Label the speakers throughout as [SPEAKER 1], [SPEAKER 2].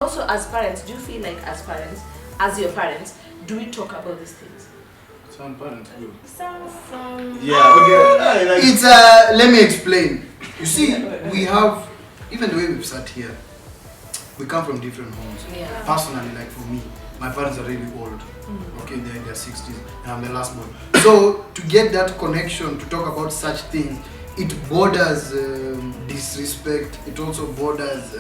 [SPEAKER 1] also as parents, do you feel like as parents, as your parents, do we talk about these things?
[SPEAKER 2] Some parents do.
[SPEAKER 3] Some.
[SPEAKER 2] Yeah, okay. Like,
[SPEAKER 4] It's let me explain. You see, we have, even the way we've sat here, we come from different homes.
[SPEAKER 1] Yeah.
[SPEAKER 4] Personally, like for me, my parents are really old. Okay, they're in their 60s, and I'm the last born. So to get that connection to talk about such things, it borders disrespect. It also borders,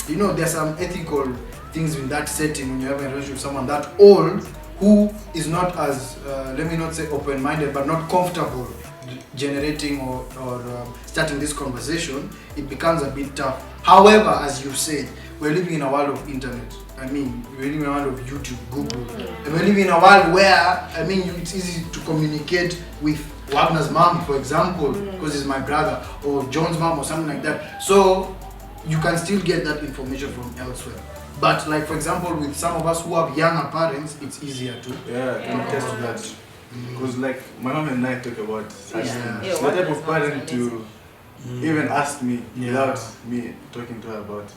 [SPEAKER 4] you know, there's some ethical things in that setting when you have a relationship with someone that old who is not as, let me not say open-minded, but not comfortable generating or starting this conversation. It becomes a bit tough. However, as you said, we're living in a world of internet. I mean, we're living in a world of YouTube, Google. And we're living in a world where, I mean, it's easy to communicate with Wagner's mom, for example, because he's my brother, or John's mom, or something like that. So you can still get that information from elsewhere. But like, for example, with some of us who have younger parents, it's easier to.
[SPEAKER 2] yeah, I can attest to that. Because like my mom and I talk about such
[SPEAKER 4] Yeah.
[SPEAKER 2] things. The type of parent to even ask me without me talking to her about it.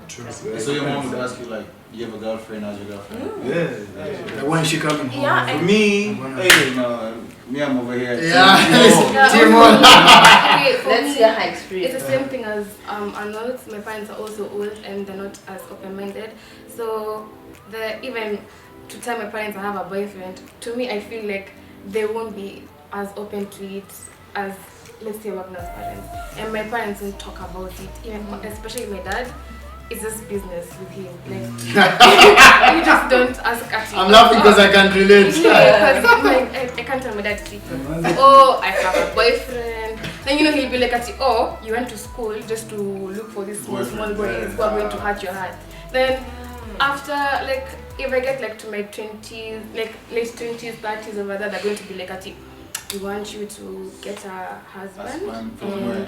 [SPEAKER 4] True.
[SPEAKER 5] So your mom would ask you like, you have a girlfriend? How's your girlfriend?
[SPEAKER 2] Yeah.
[SPEAKER 4] Like when she coming home.
[SPEAKER 1] Yeah,
[SPEAKER 2] For me,
[SPEAKER 5] Hey, no, me I'm over here.
[SPEAKER 4] Yeah. Timon.
[SPEAKER 3] Okay, for
[SPEAKER 1] let's
[SPEAKER 3] me,
[SPEAKER 1] hear her experience.
[SPEAKER 3] it's the same thing as Arnold. My parents are also old and they're not as open-minded. So even to tell my parents I have a boyfriend, to me I feel like they won't be as open to it as, let's say, Wagner's parents. And my parents won't talk about it, even especially my dad. It's just business with him. Like you just don't ask at him.
[SPEAKER 4] I'm laughing because I can't relate.
[SPEAKER 3] Yeah, because I can't tell my dad to oh, I have a boyfriend. Then he'll be like at you, oh, you went to school just to look for these small boys who are going to hurt your heart. Then after like if I get like to my 20s, like late 20s, 30s over there, they're going to be like at you, we want you to get a husband.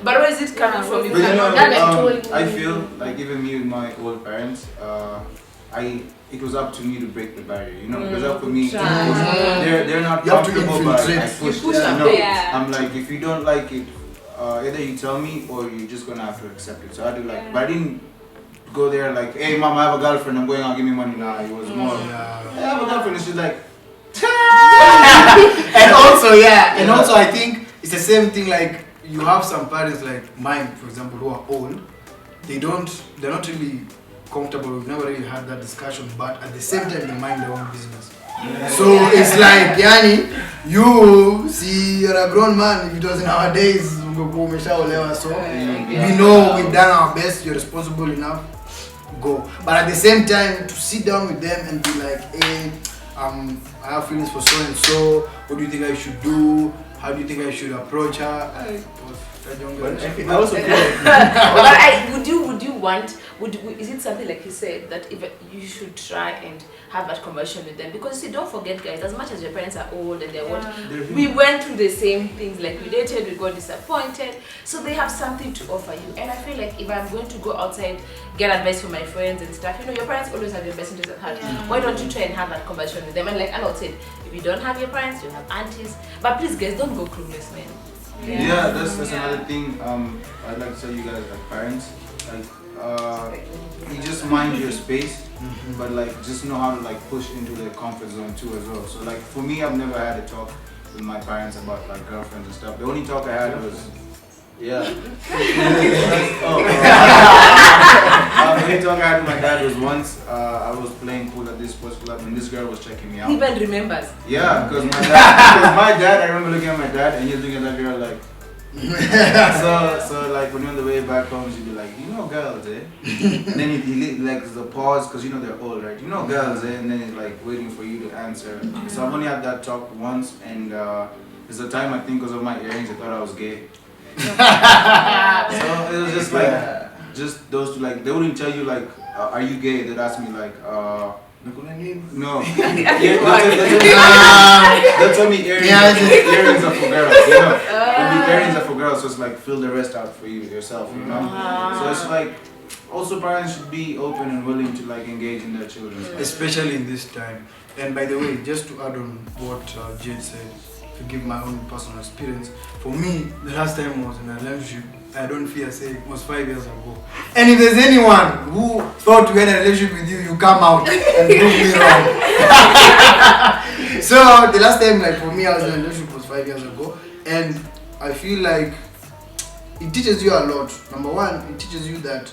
[SPEAKER 1] But where is it coming from?
[SPEAKER 5] But you know,
[SPEAKER 3] told
[SPEAKER 5] I
[SPEAKER 3] me.
[SPEAKER 5] feel like even me with my old parents, it was up to me to break the barrier, you know, because up to me, they're not
[SPEAKER 4] You have to
[SPEAKER 5] comfortable, but I
[SPEAKER 4] infiltrate.
[SPEAKER 5] push
[SPEAKER 1] You push
[SPEAKER 5] them.
[SPEAKER 1] them,
[SPEAKER 5] No,
[SPEAKER 1] yeah.
[SPEAKER 5] I'm like, if you don't like it, either you tell me or you're just gonna have to accept it. So I do like, but I didn't go there like, hey mom, I have a girlfriend, I'm going out, give me money. Nah, it was more, hey, I have a girlfriend, and she's like,
[SPEAKER 4] and also I think it's the same thing. Like you have some parents like mine, for example, who are old. They're not really comfortable. We've never really had that discussion, but at the same time they mind their own business. So it's like, yani, you see, you're a grown man. If it was in our days, umeshaolewa. So we know we've done our best. You're responsible enough. Go. But at the same time, to sit down with them and be like, hey, I have feelings for so and so. What do you think I should do? How do you think I should approach her?
[SPEAKER 2] I also feel like
[SPEAKER 1] But is it something like you said that if you should try and have that conversation with them? Because see, don't forget guys, as much as your parents are old and they're old, we went through the same things. Like we dated, we got disappointed, so they have something to offer you. And I feel like if I'm going to go outside, get advice from my friends and stuff, you know, your parents always have your best interest at heart. Why don't you try and have that conversation with them? And like Arnold said, if you don't have your parents, you have aunties. But please guys, don't go clueless, man.
[SPEAKER 5] yeah, that's another thing. I'd like to tell you guys, like parents, like you just mind your space, but like just know how to like push into their comfort zone too as well. So like for me, I've never had a talk with my parents about like girlfriends and stuff. The only talk I had was the only talk I had with my dad was once I was playing pool at this sports club and this girl was checking me out.
[SPEAKER 1] He even remembers.
[SPEAKER 5] Yeah, because my dad, I remember looking at my dad and he was looking at that girl like. so like when you're on the way back home, you'd be like, you know girls, eh? And then he like there's a pause because you know they're old, right? You know girls, eh? And then he's like waiting for you to answer. So I've only had that talk once, and there's a time I think because of my earrings, I thought I was gay. So it was just like just those two, like they wouldn't tell you like, are you gay? They'd ask me like, no. They'll tell me earrings are for girls, you know. The earrings are for girls, so it's like fill the rest out for you yourself, you know. So it's like also parents should be open and willing to like engage in their children,
[SPEAKER 4] especially in this time. And by the way, just to add on what Jade said, to give my own personal experience, for me, the last time I was in a relationship, I don't fear saying it was 5 years ago. And if there's anyone who thought we had a relationship with you, you come out and prove me wrong. So the last time, like for me, I was in a relationship was 5 years ago, and I feel like it teaches you a lot. Number one, it teaches you that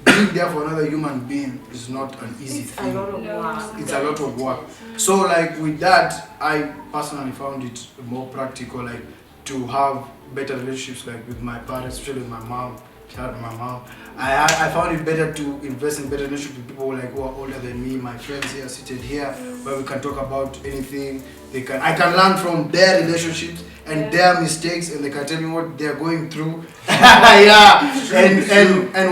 [SPEAKER 4] being there for another human being is not an easy thing.
[SPEAKER 1] It's a lot of work.
[SPEAKER 4] It's a lot of work. So like with that, I personally found it more practical, like to have better relationships, like with my parents, especially with my mom. Shout out to my mom. I found it better to invest in better relationships with people like who are older than me. My friends here seated here, where we can talk about anything. I can learn from their relationships and their mistakes, and they can tell me what they're going through. and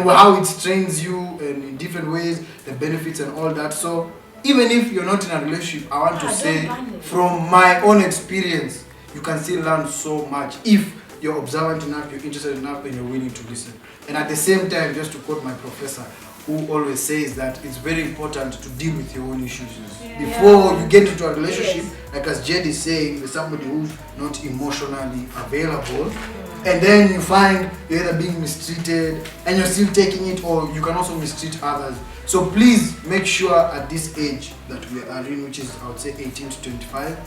[SPEAKER 4] how it strains you and in different ways, the benefits and all that. So even if you're not in a relationship, I want to say from my own experience, you can still learn so much if you're observant enough, you're interested enough, and you're willing to listen. And at the same time, just to quote my professor, who always says that it's very important to deal with your own issues before you get into a relationship. Like as Jade is saying, with somebody who's not emotionally available, and then you find you're either being mistreated and you're still taking it, or you can also mistreat others. So please make sure at this age that we are in, which is I would say 18 to 25,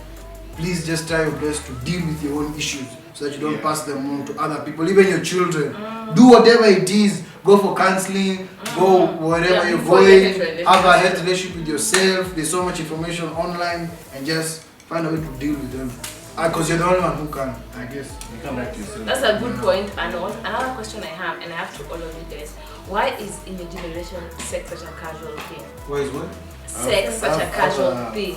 [SPEAKER 4] please just try your best to deal with your own issues so that you don't pass them on to other people, even your children. Do whatever it is. Go for counseling, go wherever you're going, have a healthy relationship with yourself. There's so much information online, and just find a way to deal with them. Because you're the only one who can, I guess. You come back to yourself.
[SPEAKER 1] That's a good point, Arnold. Another question I have, and I have to all of you guys. Why is in your generation sex such a casual thing?
[SPEAKER 5] Why is what?
[SPEAKER 1] Sex such a casual thing.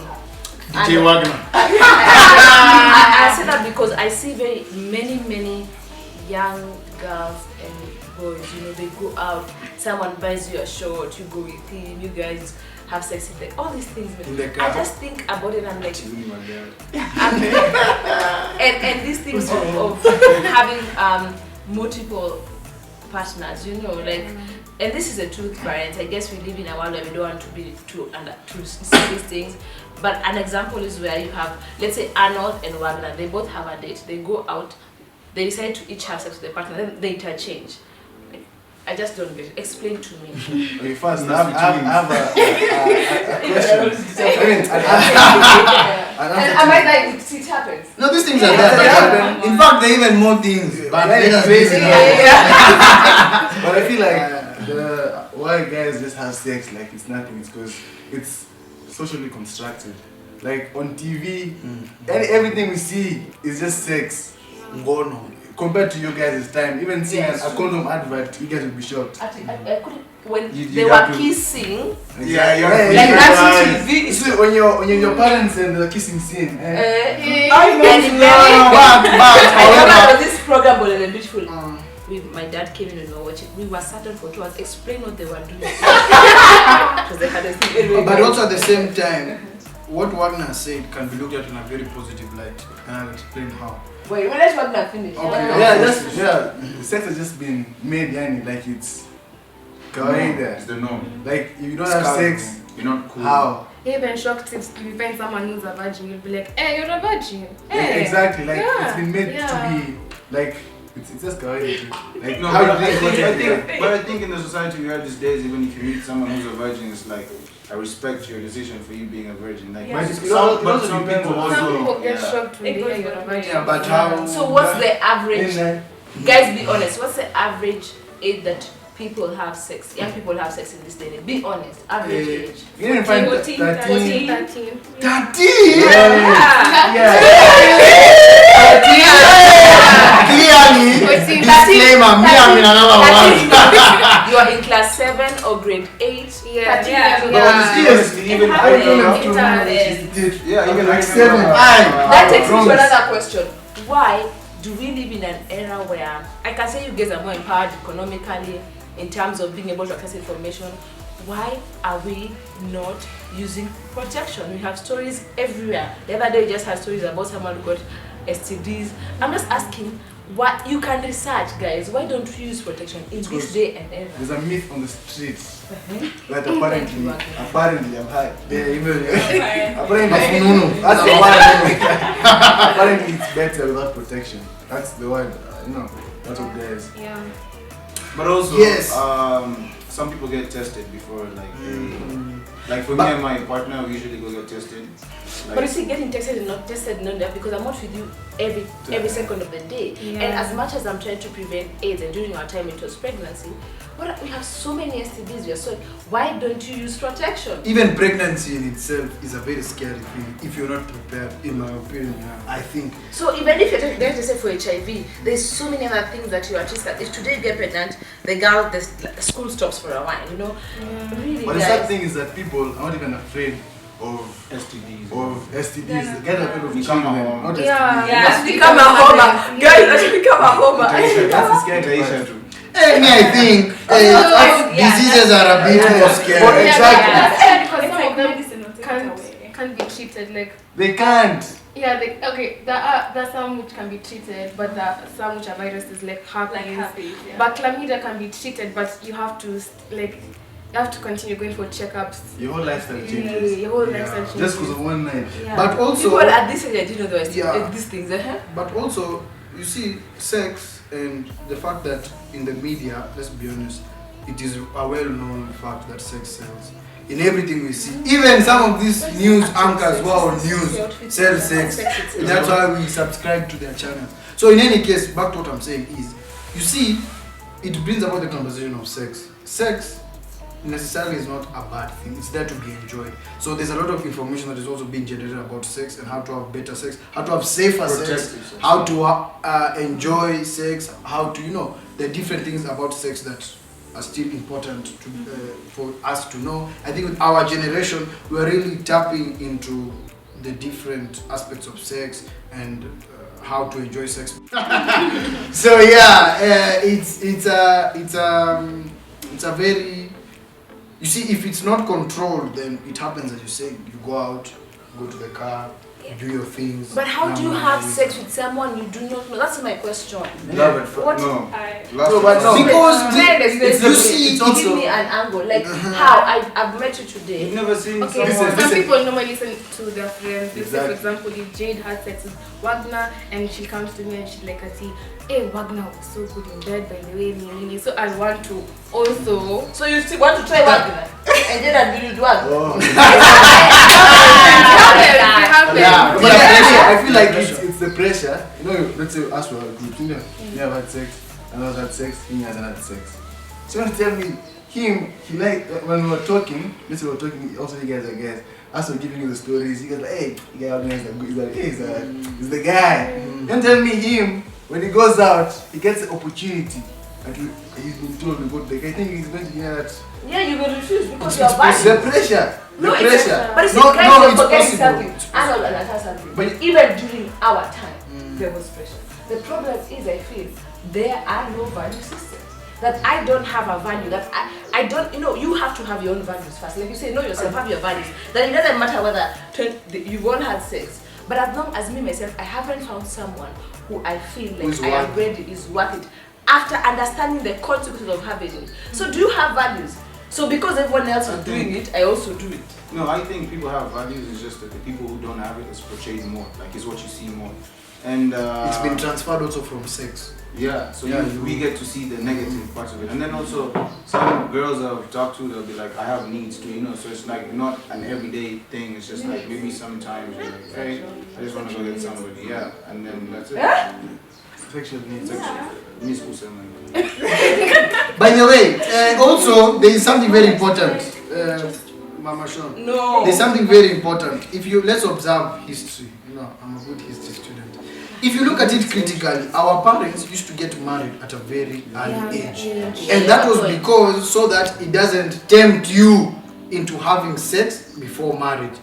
[SPEAKER 4] DJ Wagner.
[SPEAKER 1] I say that because I see many young girls and boys, they go out, someone buys you a shirt, you go with him, you guys have sex in all these things. I just think about it and I'm like, and these things of having multiple partners, like, and this is the truth, parents. I guess we live in a world where we don't want to be to see these things. But an example is where you have, let's say Arnold and Wagner, they both have a date. They go out, they decide to each have sex with their partner, then they interchange. I just don't get it. Explain to me.
[SPEAKER 2] Okay, first, I have a question.
[SPEAKER 1] Am I like, it happens?
[SPEAKER 4] No, these things are there. In fact, there are even more things. But
[SPEAKER 2] But I feel like why guys just have sex like it's nothing, it's because it's socially constructed. Like on TV, everything we see is just sex. Ngono. Compared to you guys' time, even seeing a condom advert, you guys will be shocked.
[SPEAKER 1] I couldn't, when they were kissing,
[SPEAKER 2] Like
[SPEAKER 1] that's TV.
[SPEAKER 2] See, when your parents and the kissing scene.
[SPEAKER 1] I remember this program was beautiful. My dad came in and we were watching. We were certain for 2 hours, explain what they were doing.
[SPEAKER 4] But also at the same time, what Wagner said can be looked at in a very positive light, and I'll explain how.
[SPEAKER 1] Wait, when let Wagner finish.
[SPEAKER 2] Okay. Sex has just been made, like it's kawaida.
[SPEAKER 5] It's the norm.
[SPEAKER 2] Like if you don't have sex,
[SPEAKER 5] you're not cool.
[SPEAKER 2] how?
[SPEAKER 3] Even shocked if you find someone who's a virgin, you'll be like, hey, you're a virgin.
[SPEAKER 2] Like, exactly. Like
[SPEAKER 3] Yeah.
[SPEAKER 2] it's been made
[SPEAKER 3] Yeah.
[SPEAKER 2] to be like it's just kawaida. Like
[SPEAKER 5] No,
[SPEAKER 2] how
[SPEAKER 5] but
[SPEAKER 2] do
[SPEAKER 5] I think in the society we have these days, even if you meet someone who's a virgin, it's like, I respect your decision for you being a virgin. Like,
[SPEAKER 2] But
[SPEAKER 5] some people
[SPEAKER 3] Some
[SPEAKER 5] also.
[SPEAKER 3] people get
[SPEAKER 5] Yeah.
[SPEAKER 3] shocked when they hear you're a virgin.
[SPEAKER 4] Yeah, but how?
[SPEAKER 1] So what's the average?
[SPEAKER 2] In,
[SPEAKER 1] Guys, be honest. What's the average age that people have sex? Young people have sex in this day. Be honest. Average age.
[SPEAKER 2] you didn't find
[SPEAKER 3] 14,
[SPEAKER 2] 13.
[SPEAKER 3] 13.
[SPEAKER 4] 13!
[SPEAKER 2] Yeah.
[SPEAKER 4] Clearly,
[SPEAKER 3] 14,
[SPEAKER 4] disclaimer, me I'm in another one.
[SPEAKER 1] You are in class 7 or grade 8.
[SPEAKER 3] Yeah,
[SPEAKER 1] 13
[SPEAKER 3] yeah,
[SPEAKER 1] years old.
[SPEAKER 5] Honestly, even
[SPEAKER 2] I don't have to
[SPEAKER 3] It
[SPEAKER 2] know
[SPEAKER 3] has.
[SPEAKER 2] what she did.
[SPEAKER 5] Yeah, even
[SPEAKER 2] like
[SPEAKER 5] like
[SPEAKER 2] 7.
[SPEAKER 1] That takes me to
[SPEAKER 2] promise.
[SPEAKER 1] another question. Why do we live in an era where I can say you guys are more empowered economically in terms of being able to access information? Why are we not using protection? We have stories everywhere. The other day we just had stories about someone who got STDs. I'm just asking, what you can research, guys. Why don't we use protection in this day and era?
[SPEAKER 2] There's a myth on the streets that apparently I'm high.
[SPEAKER 4] Yeah, even
[SPEAKER 2] Apparently, that's the one. Apparently, it's better without protection. That's the one. Lots of guys.
[SPEAKER 3] Yeah.
[SPEAKER 5] But also,
[SPEAKER 4] Yes.
[SPEAKER 5] Some people get tested before, like like for me and my partner, we usually go get tested. Like,
[SPEAKER 1] But you see, getting tested and not tested, not that, because I'm not with you every second of the day.
[SPEAKER 3] Yeah.
[SPEAKER 1] And as much as I'm trying to prevent AIDS, and during our time into pregnancy, we have so many STDs. We are so, why don't you use protection?
[SPEAKER 4] Even pregnancy in itself is a very scary thing if you're not prepared, in my opinion. I think.
[SPEAKER 1] So even if you're going to say for HIV, there's so many other things that you are just like, if today you get pregnant, the school stops for a while, you know? Really,
[SPEAKER 2] But the
[SPEAKER 1] guys.
[SPEAKER 2] sad thing is that people are not even afraid of
[SPEAKER 5] STDs.
[SPEAKER 2] STDs. They get afraid of
[SPEAKER 5] Become
[SPEAKER 2] children,
[SPEAKER 5] a-
[SPEAKER 2] not
[SPEAKER 3] Yeah.
[SPEAKER 2] STDs.
[SPEAKER 1] Yes, become a homer. Guys, let's become a homer.
[SPEAKER 2] That's the scary
[SPEAKER 5] Taisha
[SPEAKER 2] part.
[SPEAKER 5] too.
[SPEAKER 4] Me, I think diseases are a bit more scary.
[SPEAKER 2] But exactly.
[SPEAKER 3] Yeah, because
[SPEAKER 6] It's
[SPEAKER 3] some
[SPEAKER 6] like
[SPEAKER 3] of them
[SPEAKER 6] medicine will take it away.
[SPEAKER 3] can't be treated like.
[SPEAKER 2] They can't.
[SPEAKER 3] Yeah, there are some which can be treated, but there are some which are viruses like herpes.
[SPEAKER 6] Yeah.
[SPEAKER 3] But chlamydia can be treated, but you have to continue going for checkups.
[SPEAKER 2] Your whole lifestyle changes.
[SPEAKER 3] Your whole
[SPEAKER 4] Yeah.
[SPEAKER 3] lifestyle changes.
[SPEAKER 2] Just because of one night.
[SPEAKER 3] Yeah.
[SPEAKER 4] But also,
[SPEAKER 1] People at this age, I didn't know there was
[SPEAKER 4] Yeah.
[SPEAKER 1] these things.
[SPEAKER 4] but also, you see, sex and the fact that in the media, let's be honest, it is a well-known fact that sex sells. In everything we see, even some of these news anchors who are on news sell sex. And that's why we subscribe to their channels. So in any case, back to what I'm saying is, you see, it brings about the conversation of sex. Sex necessarily is not a bad thing. It's there to be enjoyed. So there's a lot of information that is also being generated about sex and how to have better sex, how to have safer sex,
[SPEAKER 5] Protective sex.
[SPEAKER 4] how to enjoy sex, how to, the different things about sex that are still important to, for us to know. I think with our generation, we're really tapping into the different aspects of sex and how to enjoy sex. So yeah, it's a very, you see, if it's not controlled, then it happens as you say. You go out, go to the car, do your things.
[SPEAKER 1] But how do you have sex with someone you do not know? That's my question.
[SPEAKER 2] Love it.
[SPEAKER 1] What?
[SPEAKER 5] No.
[SPEAKER 6] I,
[SPEAKER 2] No, but no.
[SPEAKER 4] Because
[SPEAKER 1] you
[SPEAKER 4] see,
[SPEAKER 1] give
[SPEAKER 4] also-
[SPEAKER 1] me an angle. Like how I've met you
[SPEAKER 5] You've
[SPEAKER 1] today.
[SPEAKER 5] never seen
[SPEAKER 3] Okay,
[SPEAKER 5] someone.
[SPEAKER 3] some people normally listen to their friends. They say, for
[SPEAKER 2] Exactly.
[SPEAKER 3] example, if Jade had sex with Wagner and she comes to me and she's like, hey, Wagner was so good in bed, by the way. So I want to also.
[SPEAKER 1] So you still want to try Wagner? And then I do what?
[SPEAKER 2] Oh.
[SPEAKER 4] Yeah,
[SPEAKER 2] But
[SPEAKER 4] yeah.
[SPEAKER 2] I feel like it's the pressure. You know, let's say us were a group. You have had sex, and I had sex, he hasn't had sex. So you want to tell me, he like, when we were talking, let's say we were talking, also you guys are guys, as we're giving you the stories, you guys like, hey, the guy is he's the guy. Don't tell me him, when he goes out, he gets the opportunity. And he's been told to go to the guy. I think he's going to hear that.
[SPEAKER 1] Yeah, you will refuse because
[SPEAKER 2] It's
[SPEAKER 1] you're bad.
[SPEAKER 2] the pressure.
[SPEAKER 1] No,
[SPEAKER 2] The
[SPEAKER 1] it's
[SPEAKER 2] pressure.
[SPEAKER 1] but it's
[SPEAKER 4] No,
[SPEAKER 1] guys
[SPEAKER 4] no,
[SPEAKER 1] don't
[SPEAKER 4] it's
[SPEAKER 1] forget
[SPEAKER 4] possible.
[SPEAKER 1] something. Arnold and Natasha something.
[SPEAKER 2] But-
[SPEAKER 1] Even during our time, there was pressure. The problem is, I feel there are no value systems. That I don't have a value. That I don't. You have to have your own values first. Like you say, know yourself, have your values. Then it doesn't matter whether you won't have sex. But as long as me myself, I haven't found someone who I feel like
[SPEAKER 4] Who's
[SPEAKER 1] I am
[SPEAKER 4] worth
[SPEAKER 1] ready is worth it. After understanding the consequences of having it. So do you have values? So because everyone else is doing it, I also do it.
[SPEAKER 5] No, I think people have values. It's just that the people who don't have it is portrayed more. Like it's what you see more, and
[SPEAKER 4] It's been transferred also from sex.
[SPEAKER 5] yeah. So
[SPEAKER 4] Yeah,
[SPEAKER 5] we get to see the negative parts of it, and then also some girls I've talked to, they'll be like, I have needs too, So it's like not an everyday thing. It's just like maybe sometimes you're like, hey, I just want to go get somebody, yeah, and then that's it.
[SPEAKER 2] Sexual needs.
[SPEAKER 5] Miss Usman.
[SPEAKER 4] By the way, also there is something very important, Mama Sean.
[SPEAKER 1] No.
[SPEAKER 4] There's something very important. Let's observe history. I'm a good history student. If you look at it critically, our parents used to get married at a very early age, and that was because so that it doesn't tempt you into having sex before marriage.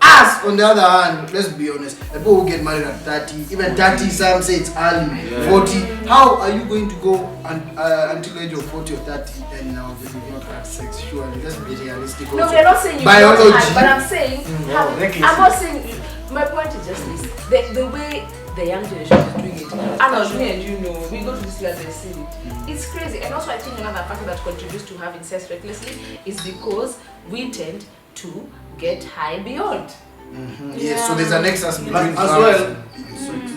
[SPEAKER 4] Us, on the other hand, let's be honest, people who get married at 30, even 30, some say it's early,
[SPEAKER 5] Yeah.
[SPEAKER 4] 40. How are you going to go until the age of 40 or 30 and now you've not had sex? Surely, let's be realistic.
[SPEAKER 1] No,
[SPEAKER 4] also.
[SPEAKER 1] we're not saying you
[SPEAKER 4] Biology.
[SPEAKER 1] don't have, but I'm saying,
[SPEAKER 2] reckless.
[SPEAKER 1] I'm not saying, my point is just this, the way the young generation is doing it, Arnold, me and we go to this class and see it. It's crazy. And also I think another factor that contributes to having sex recklessly is because we tend to get high beyond.
[SPEAKER 4] Yes, so there's a nexus between
[SPEAKER 2] As
[SPEAKER 4] drugs
[SPEAKER 2] well.
[SPEAKER 4] and-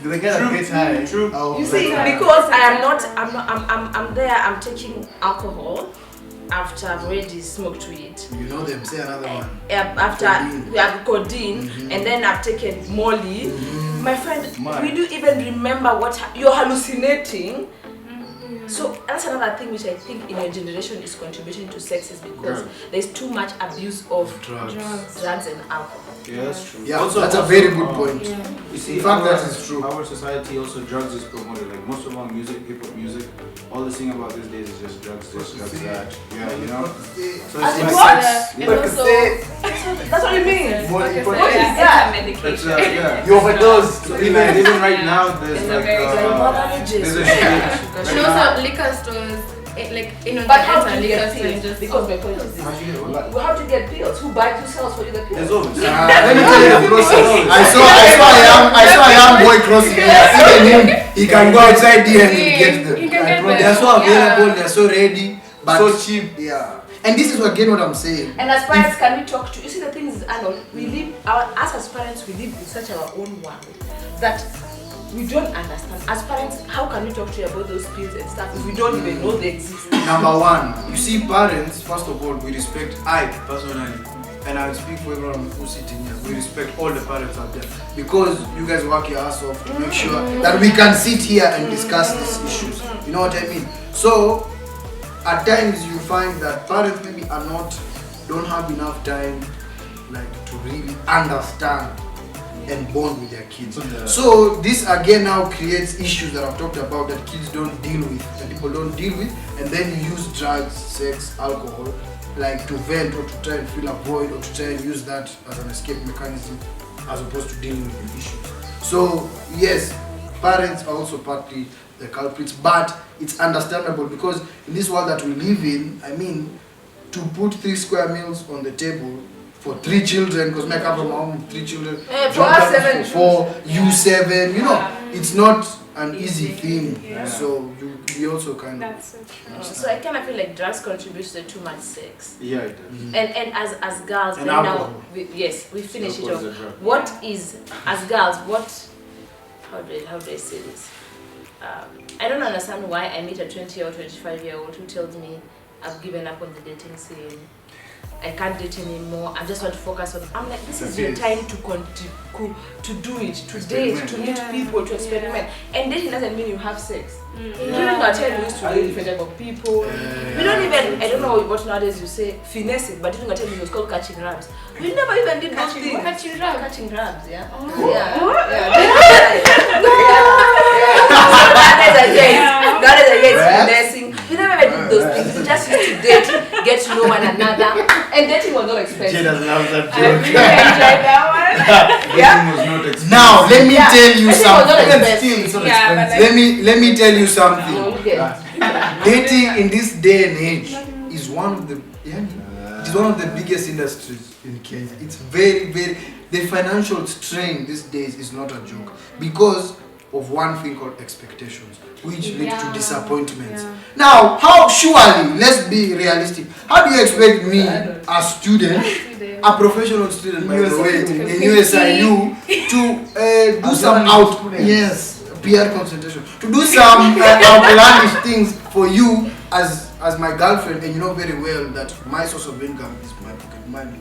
[SPEAKER 2] So the guy that gets high.
[SPEAKER 5] True.
[SPEAKER 1] You see, because I'm there, I'm taking alcohol after I've already smoked weed.
[SPEAKER 4] You know them, say another one.
[SPEAKER 1] After
[SPEAKER 4] Codeine.
[SPEAKER 1] we have codeine, and then I've taken Molly. My friend, we do even remember what you're hallucinating. So that's another thing which I think in your generation is contributing to sex is because there's too much abuse of
[SPEAKER 4] Drugs.
[SPEAKER 1] drugs and alcohol.
[SPEAKER 5] Yeah, that's true.
[SPEAKER 4] Yeah, that's a very good point.
[SPEAKER 5] You see,
[SPEAKER 4] In fact,
[SPEAKER 5] our,
[SPEAKER 4] that is true.
[SPEAKER 5] Our society also drugs is promoted. Like most of our music, hip hop music, all the thing about these days is just drugs, this, drugs, that. Yeah, you know. So
[SPEAKER 1] As
[SPEAKER 5] it's
[SPEAKER 1] what?
[SPEAKER 5] like,
[SPEAKER 3] And also,
[SPEAKER 1] That's what it means.
[SPEAKER 2] What
[SPEAKER 3] it's
[SPEAKER 1] Yeah.
[SPEAKER 3] a medication.
[SPEAKER 5] yeah.
[SPEAKER 2] You overdose.
[SPEAKER 5] So even right now, there's
[SPEAKER 3] It's a
[SPEAKER 5] like
[SPEAKER 3] very
[SPEAKER 5] there's a shit.
[SPEAKER 3] And
[SPEAKER 5] Right now.
[SPEAKER 3] also liquor stores, like
[SPEAKER 1] But how do
[SPEAKER 3] enter
[SPEAKER 1] you
[SPEAKER 3] liquor
[SPEAKER 1] get
[SPEAKER 3] store and
[SPEAKER 1] pills?
[SPEAKER 3] just
[SPEAKER 1] Because my point is this.
[SPEAKER 5] How do you get what?
[SPEAKER 1] How do you get pills? Who buys, who sells for you the pills?
[SPEAKER 5] There's always.
[SPEAKER 4] Let me tell you the process. I saw a young boy crossing here. Even him, he can go outside there and get them.
[SPEAKER 3] He can get
[SPEAKER 4] They
[SPEAKER 3] them.
[SPEAKER 4] are so available, they are so ready, but
[SPEAKER 2] So cheap.
[SPEAKER 4] Yeah. And this is again what I'm saying.
[SPEAKER 1] And as parents, can we talk to you? See, the thing is, Arnold, we live us as parents, we live in such our own world that we don't understand. As parents, how can we talk to you about those pills and stuff if we don't even know they exist?
[SPEAKER 4] Number one, you see, parents, first of all, we respect, I personally, and I will speak for everyone who's sitting here, we respect all the parents out there because you guys work your ass off to make sure that we can sit here and discuss these issues. You know what I mean? So, at times you find that parents maybe don't have enough time like to really understand and bond with their kids. So this again now creates issues that I've talked about that kids don't deal with, that people don't deal with, and then you use drugs, sex, alcohol, like to vent or to try and fill a void or to try and use that as an escape mechanism as opposed to dealing with the issues. So yes, parents are also partly the culprits, but it's understandable because in this world that we live in, I mean, to put 3 square meals on the table for 3 children, because I come from home with 3 children,
[SPEAKER 1] For us, 7
[SPEAKER 4] 4, you 7, you know, it's not an easy thing. So we also kind of.
[SPEAKER 3] That's so true.
[SPEAKER 1] So I kind of feel like drugs contribute to too much sex.
[SPEAKER 5] Yeah, it does.
[SPEAKER 1] And as girls,
[SPEAKER 4] And
[SPEAKER 1] right now,
[SPEAKER 4] alcohol.
[SPEAKER 1] we finish it
[SPEAKER 5] Alcohol
[SPEAKER 1] off.
[SPEAKER 5] is a drug.
[SPEAKER 1] What is, as girls, how do I say this? I don't understand why I meet a 20 or 25-year-old who tells me I've given up on the dating scene. I can't date anymore. I just want to focus on. I'm like, this is your time to do it, to date, to meet people, to experiment. And dating doesn't mean you have sex. During our time, we used to date different type of people. We don't even, I don't know what nowadays you say, finesse it, but during our time it was called catching grabs. We never even did those things.
[SPEAKER 3] Catching grabs.
[SPEAKER 1] Catching grabs, yeah. That is against finessing. We never even did those things. We just used to date, get to know one another. And dating was not expensive.
[SPEAKER 2] Jay doesn't have that
[SPEAKER 3] I really enjoyed that one.
[SPEAKER 1] Yeah.
[SPEAKER 5] Was not expensive.
[SPEAKER 4] Now let me tell you
[SPEAKER 1] I think it was not
[SPEAKER 4] something.
[SPEAKER 1] expensive.
[SPEAKER 2] Still, it's not
[SPEAKER 3] Yeah, but
[SPEAKER 2] expensive.
[SPEAKER 4] Let me tell you
[SPEAKER 1] No,
[SPEAKER 4] something.
[SPEAKER 1] you get-
[SPEAKER 4] Dating in this day and age is one of the it is one of the biggest industries in Kenya. It's very the financial strain these days is not a joke because of one thing called expectations, which lead to disappointments.
[SPEAKER 3] Yeah.
[SPEAKER 4] Now, how surely, let's be realistic. How do you expect me, a student, a professional student by the way, in USIU, to do some PR concentration, to do some outlandish things for you as my girlfriend, and you know very well that my source of income is my pocket money.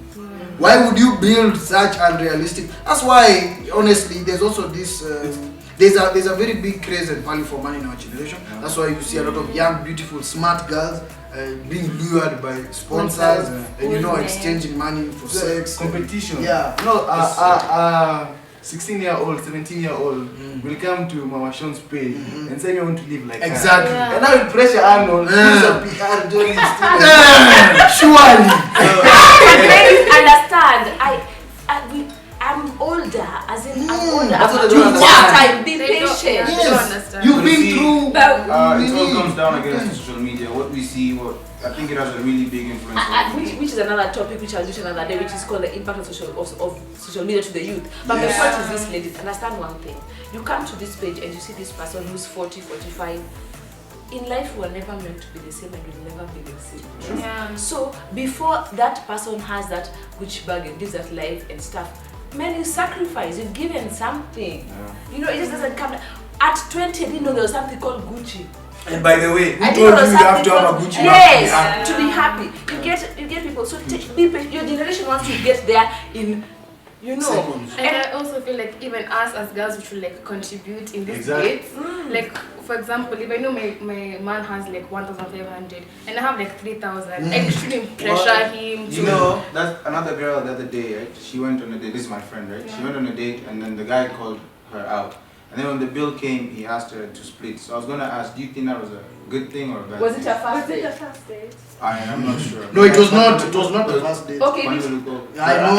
[SPEAKER 4] Why would you build such unrealistic? That's why, honestly, there's also this. There's a very big craze and value for money in our generation. That's why you see a lot of young, beautiful, smart girls being lured by sponsors and you know exchanging money for sex.
[SPEAKER 2] Competition.
[SPEAKER 4] Yeah.
[SPEAKER 2] No, 16-year-old, 17-year-old will come to Mama Sean's page and say, "I want to live like her."
[SPEAKER 4] Exactly.
[SPEAKER 2] And now you pressure Arnold, who's a PR journalist.
[SPEAKER 4] Surely.
[SPEAKER 1] Please understand, I'm older, as in I'm older.
[SPEAKER 2] That's what I
[SPEAKER 1] I'm
[SPEAKER 2] don't understand.
[SPEAKER 1] time, be patient.
[SPEAKER 3] They don't understand.
[SPEAKER 4] You've been
[SPEAKER 5] See,
[SPEAKER 4] through.
[SPEAKER 5] it all comes down again to social media. What we see, I think it has a really big influence.
[SPEAKER 1] Which is another topic which I'll do another day, which is called the impact of social media to the youth. But my point is this, ladies, understand one thing. You come to this page and you see this person who's 40, 45. In life, we are never meant to be the same and we'll never be the same.
[SPEAKER 3] Yeah.
[SPEAKER 1] So before that person has that Gucci bag and lives that life and stuff, man, you sacrifice, you've given something. You know, it just doesn't come. At 20, I didn't know there was something called Gucci.
[SPEAKER 4] And by the way, who
[SPEAKER 1] I
[SPEAKER 4] told
[SPEAKER 1] didn't
[SPEAKER 4] you
[SPEAKER 1] know
[SPEAKER 4] you have to have a
[SPEAKER 1] something
[SPEAKER 4] Gucci
[SPEAKER 1] called-
[SPEAKER 4] bag
[SPEAKER 1] Yes, to be happy. You get people. So be patient. Your generation wants to get there in, you know.
[SPEAKER 4] Seconds.
[SPEAKER 3] And I also feel like even us as girls, we should like contribute in this
[SPEAKER 2] Exactly.
[SPEAKER 3] dates. Like for example, if I know my man has like 1,500 and I have like 3,000, I shouldn't pressure him.
[SPEAKER 5] You know, that's another girl the other day, right? She went on a date. This is my friend, right? She went on a date, and then the guy called her out. And then when the bill came, he asked her to split. So I was gonna ask, do you think that was a good thing or a bad
[SPEAKER 1] Was
[SPEAKER 5] thing?
[SPEAKER 1] it a fast date?
[SPEAKER 3] first date?
[SPEAKER 5] I'm not sure.
[SPEAKER 4] No, it was not. It was not the first date.
[SPEAKER 1] Okay,
[SPEAKER 5] One
[SPEAKER 1] if
[SPEAKER 5] will
[SPEAKER 1] it's,
[SPEAKER 5] go.
[SPEAKER 4] I know.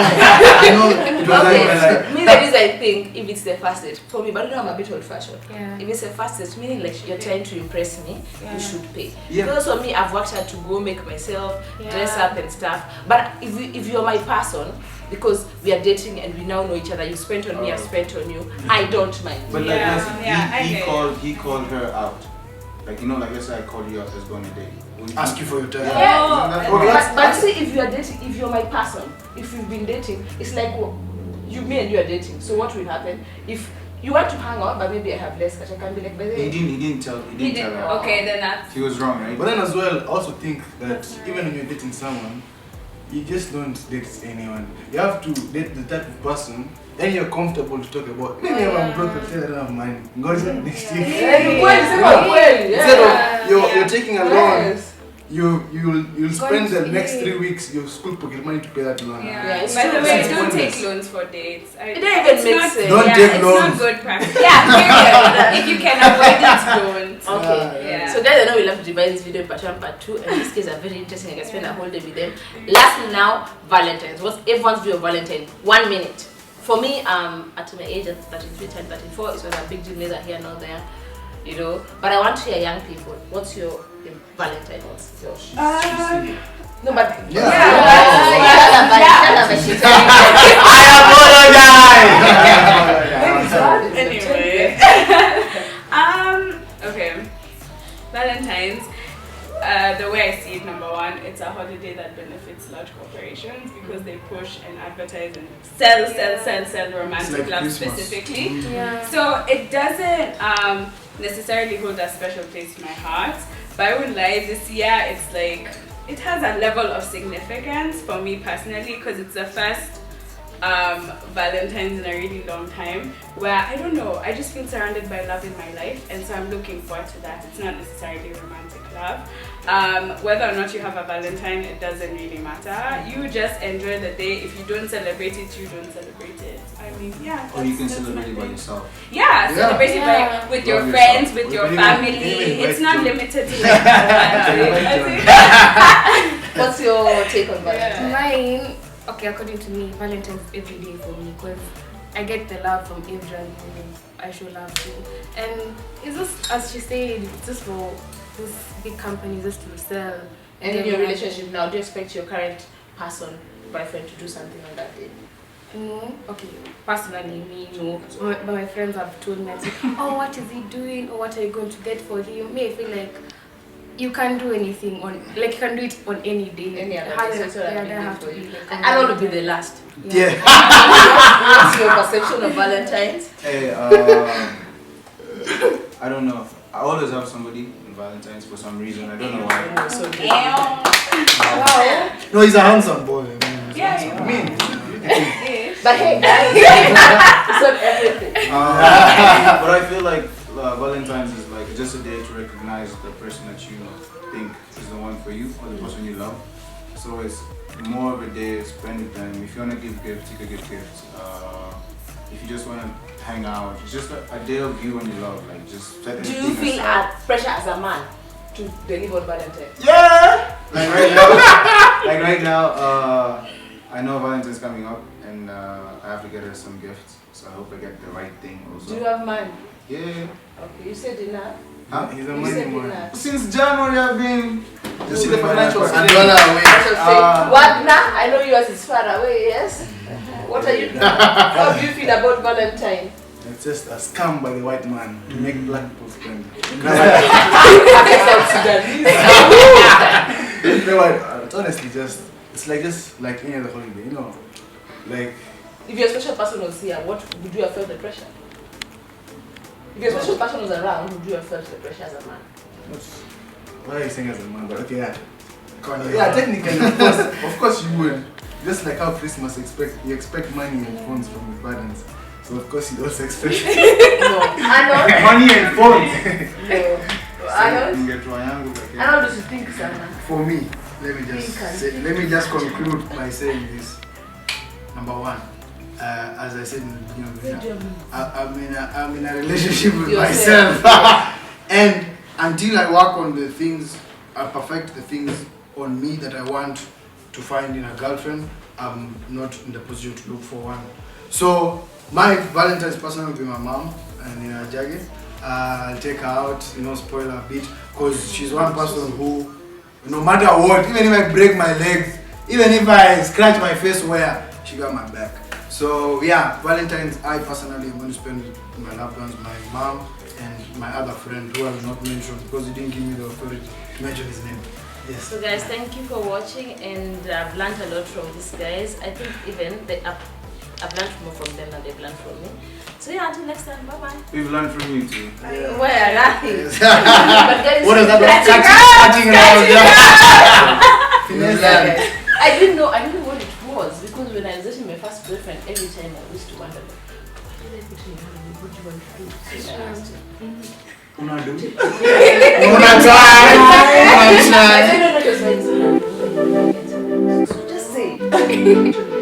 [SPEAKER 5] It was like,
[SPEAKER 1] me that is I think if it's the first date for me, but you know I'm a bit old fashioned.
[SPEAKER 3] Yeah.
[SPEAKER 1] If it's a first date, meaning like you're trying to impress me, you should pay.
[SPEAKER 5] Yeah.
[SPEAKER 1] Because for me, I've worked hard to go make myself dress
[SPEAKER 3] Yeah.
[SPEAKER 1] up and stuff. But if you're my person, because we are dating and we now know each other, you spent on me, I've spent on you, I don't mind.
[SPEAKER 5] but like,
[SPEAKER 6] Yeah,
[SPEAKER 5] listen,
[SPEAKER 6] yeah, I
[SPEAKER 5] he
[SPEAKER 6] get
[SPEAKER 5] called her out. Like, you know, like let's say I called you out, let's go on a date. Would you-
[SPEAKER 4] Ask you for your time.
[SPEAKER 1] Yeah.
[SPEAKER 6] Oh,
[SPEAKER 5] Isn't that-
[SPEAKER 2] Okay.
[SPEAKER 1] But see, if you are dating, if you're my person, if you've been dating, it's like me and you are dating. So what will happen if you want to hang out, but maybe I have less cash? I can be like, by the way,
[SPEAKER 5] He didn't tell her.
[SPEAKER 6] Okay, then that's.
[SPEAKER 5] He was wrong, right?
[SPEAKER 2] But then as well, I also think that even when you're dating someone, you just don't date anyone. You have to date the type of person then you're comfortable to talk about. Maybe I'm broke, but I don't have money. Ngoja next week. Instead of you're taking a loan, you'll spend the next 3 weeks your school pocket money to pay that loan.
[SPEAKER 1] Yeah, it's
[SPEAKER 6] By the
[SPEAKER 1] true.
[SPEAKER 6] way,
[SPEAKER 1] It's
[SPEAKER 6] don't
[SPEAKER 2] pointless.
[SPEAKER 6] take loans for dates.
[SPEAKER 1] It don't even make sense.
[SPEAKER 4] Don't take
[SPEAKER 6] It's
[SPEAKER 4] loans.
[SPEAKER 6] not good practice. Yeah, period. If you can avoid it, don't.
[SPEAKER 1] Okay.
[SPEAKER 6] Yeah.
[SPEAKER 1] So guys, I know we love to divide this video in part 1, part 2, and these kids are very interesting. I can spend a whole day with them. Lastly now, Valentine's. What's everyone's view of Valentine? 1 minute. For me, at my age at 33, 34, it was a big deal neither here nor there, you know. But I want to hear young people. What's your Valentine? What's your no, but
[SPEAKER 6] Anyway. Okay. Valentine's. The way I see it, number one, it's a holiday that benefits large corporations because they push and advertise and sell romantic
[SPEAKER 4] like
[SPEAKER 6] love
[SPEAKER 4] Christmas.
[SPEAKER 6] specifically.
[SPEAKER 3] Yeah.
[SPEAKER 6] So it doesn't necessarily hold a special place in my heart. But I wouldn't lie, this year it's like, it has a level of significance for me personally because it's the first Valentine's in a really long time where I don't know, I just feel surrounded by love in my life, and so I'm looking forward to that. It's not necessarily romantic love. Whether or not you have a Valentine, it doesn't really matter. You just enjoy the day. If you don't celebrate it, you don't celebrate it. I mean, yeah.
[SPEAKER 5] Or you can
[SPEAKER 6] that's
[SPEAKER 5] celebrate
[SPEAKER 6] my
[SPEAKER 5] it by
[SPEAKER 6] thing.
[SPEAKER 5] yourself.
[SPEAKER 6] Yeah, celebrate it
[SPEAKER 3] Yeah.
[SPEAKER 6] with your
[SPEAKER 5] Love
[SPEAKER 6] friends,
[SPEAKER 5] yourself.
[SPEAKER 6] with your
[SPEAKER 2] Even-
[SPEAKER 6] family.
[SPEAKER 2] even
[SPEAKER 6] It's not
[SPEAKER 2] invite
[SPEAKER 6] limited to like
[SPEAKER 1] what's your take on Valentine?
[SPEAKER 3] Mine, okay, according to me, Valentine's is every day for me because I get the love from everyone who I show love to. And it's just, as she said, it's just for this big company just to sell.
[SPEAKER 1] And in your relationship now, do you expect your current person, boyfriend, to do something on that day?
[SPEAKER 3] No, okay, personally, me, no. But my friends have told me, oh, what is he doing? Or what are you going to get for him? Me, I feel like you can do anything on, like you can do it on any day.
[SPEAKER 1] Any other
[SPEAKER 3] Has-
[SPEAKER 1] day, so it's not a
[SPEAKER 3] yeah,
[SPEAKER 1] big
[SPEAKER 3] there
[SPEAKER 1] deal
[SPEAKER 3] have
[SPEAKER 1] for
[SPEAKER 3] to
[SPEAKER 1] you.
[SPEAKER 3] be like
[SPEAKER 1] I will be the last.
[SPEAKER 4] Yeah.
[SPEAKER 1] What's your perception of Valentine's?
[SPEAKER 5] Hey, I don't know. I always have somebody in Valentine's for some reason. I don't know why.
[SPEAKER 1] So
[SPEAKER 3] Wow.
[SPEAKER 4] No, he's a handsome boy.
[SPEAKER 6] Yeah,
[SPEAKER 2] I mean,
[SPEAKER 1] but hey, guys, it's not everything.
[SPEAKER 5] But I feel like Valentine's is like just a day to recognize the person that you think is the one for you or the person you love. So it's more of a day to spend with them. If you want to give gifts, you can give gifts. If you just want to hang out, it's just a day of you and your love. Like just set
[SPEAKER 1] Do you
[SPEAKER 5] everything
[SPEAKER 1] feel
[SPEAKER 5] aside.
[SPEAKER 1] pressure as a man to deliver on Valentine's?
[SPEAKER 5] Yeah! Like right now, I know Valentine's coming up and I have to get her some gifts. So I hope I get the right thing also.
[SPEAKER 1] Do you have man?
[SPEAKER 5] Yeah.
[SPEAKER 1] Okay, you said enough.
[SPEAKER 5] Huh?
[SPEAKER 2] he's a
[SPEAKER 1] You
[SPEAKER 2] money
[SPEAKER 1] said
[SPEAKER 2] man.
[SPEAKER 1] enough.
[SPEAKER 5] Since January I've been. You see the financial
[SPEAKER 4] And
[SPEAKER 5] strain.
[SPEAKER 4] run away.
[SPEAKER 1] Wagner, I know yours is far away, yes? What are you doing? How do you feel about Valentine?
[SPEAKER 2] It's just a scam by the white man to make black people spend. No, it's honestly just, it's like any other holiday, you know. Like,
[SPEAKER 1] If your special person was here, what would you have felt the pressure? If your special person was around, would you have felt the pressure as a man?
[SPEAKER 2] Why are you saying as a man? But okay, yeah.
[SPEAKER 4] Kanye.
[SPEAKER 2] Yeah, technically, of course you would. Just like how Christmas you expect money and phones from your parents. So of course you also expect
[SPEAKER 1] No. Arnold?
[SPEAKER 5] Money and phones.
[SPEAKER 1] No. Arnold? Arnold, do you think, Sana?
[SPEAKER 4] For me, let me just conclude by saying this. Number one, as I said in the beginning, I'm in a relationship with myself, and until I work on the things, I perfect the things on me that I want to find in a girlfriend, I'm not in the position to look for one. So my Valentine's person will be my mom, and Jaggy. I'll take her out, spoil her a bit, because she's one person who, no matter what, even if I break my legs, even if I scratch my face where, she got my back. So yeah, Valentine's, I personally am going to spend with my loved ones, my mom and my other friend who I will not mention because he didn't give me the authority to mention his name. Yes.
[SPEAKER 1] So guys, thank you for watching, and I've learned a lot from these guys. I think even I've learned more from them than they've learned from me. So yeah, until next time, bye bye.
[SPEAKER 5] We've learned from you too.
[SPEAKER 1] Yeah. Where? Nothing.
[SPEAKER 4] Yes. What is that? Cutting around.
[SPEAKER 1] I didn't know what it was, because when I was dating my first boyfriend, every time I used to wonder, what did I put in your hand? What do you want to do? So I asked him.
[SPEAKER 2] Una do?
[SPEAKER 1] I don't know what you're saying. So just say.